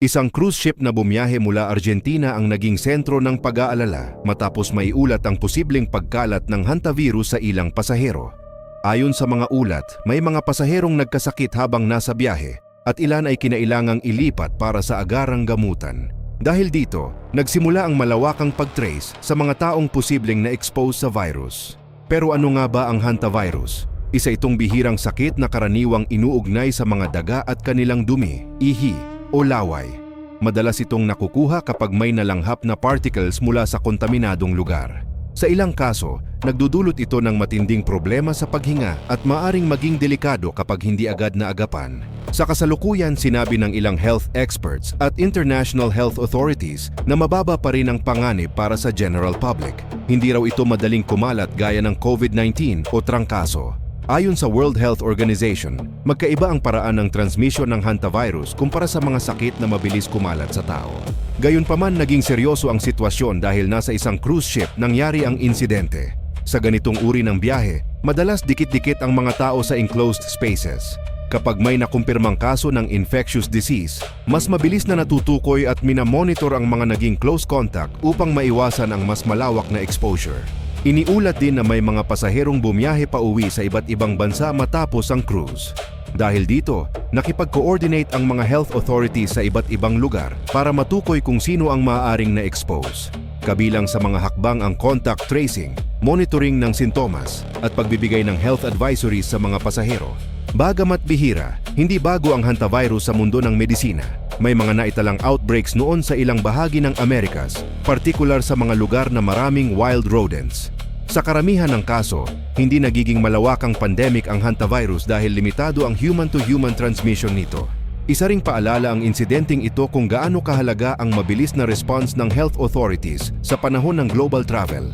Isang cruise ship na bumiyahe mula Argentina ang naging sentro ng pag-aalala matapos maiulat ang posibleng pagkalat ng hantavirus sa ilang pasahero. Ayon sa mga ulat, may mga pasaherong nagkasakit habang nasa biyahe at ilan ay kinailangang ilipat para sa agarang gamutan. Dahil dito, nagsimula ang malawakang pag-trace sa mga taong posibleng na-expose sa virus. Pero ano nga ba ang hantavirus? Isa itong bihirang sakit na karaniwang inuugnay sa mga daga at kanilang dumi, ihi o laway. Madalas itong nakukuha kapag may nalanghap na particles mula sa kontaminadong lugar. Sa ilang kaso, nagdudulot ito ng matinding problema sa paghinga at maaring maging delikado kapag hindi agad naagapan. Sa kasalukuyan, sinabi ng ilang health experts at international health authorities na mababa pa rin ang panganib para sa general public. Hindi raw ito madaling kumalat gaya ng COVID-19 o trangkaso. Ayon sa World Health Organization, magkaiba ang paraan ng transmission ng hantavirus kumpara sa mga sakit na mabilis kumalat sa tao. Gayunpaman, naging seryoso ang sitwasyon dahil nasa isang cruise ship nangyari ang insidente. Sa ganitong uri ng biyahe, madalas dikit-dikit ang mga tao sa enclosed spaces. Kapag may nakumpirmang kaso ng infectious disease, mas mabilis na natutukoy at minamonitor ang mga naging close contact upang maiwasan ang mas malawak na exposure. Iniulat din na may mga pasaherong bumiyahe pa uwi sa iba't ibang bansa matapos ang cruise. Dahil dito, nakipag-coordinate ang mga health authorities sa iba't ibang lugar para matukoy kung sino ang maaaring na-expose. Kabilang sa mga hakbang ang contact tracing, monitoring ng sintomas, at pagbibigay ng health advisories sa mga pasahero. Bagamat bihira, hindi bago ang hantavirus sa mundo ng medisina. May mga naitalang outbreaks noon sa ilang bahagi ng Amerikas, partikular sa mga lugar na maraming wild rodents. Sa karamihan ng kaso, hindi nagiging malawakang pandemic ang hantavirus dahil limitado ang human-to-human transmission nito. Isa ring paalala ang insidenteng ito kung gaano kahalaga ang mabilis na response ng health authorities sa panahon ng global travel.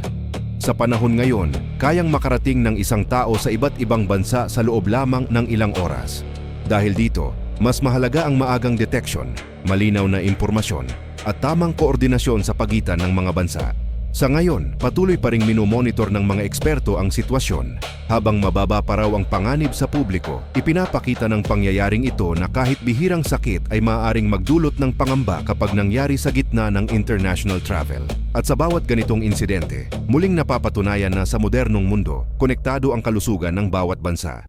Sa panahon ngayon, kayang makarating ng isang tao sa iba't ibang bansa sa loob lamang ng ilang oras. Dahil dito, mas mahalaga ang maagang deteksyon, malinaw na impormasyon, at tamang koordinasyon sa pagitan ng mga bansa. Sa ngayon, patuloy pa ring minomonitor ng mga eksperto ang sitwasyon. Habang mababa pa raw ang panganib sa publiko, ipinapakita ng pangyayaring ito na kahit bihirang sakit ay maaaring magdulot ng pangamba kapag nangyari sa gitna ng international travel. At sa bawat ganitong insidente, muling napapatunayan na sa modernong mundo, konektado ang kalusugan ng bawat bansa.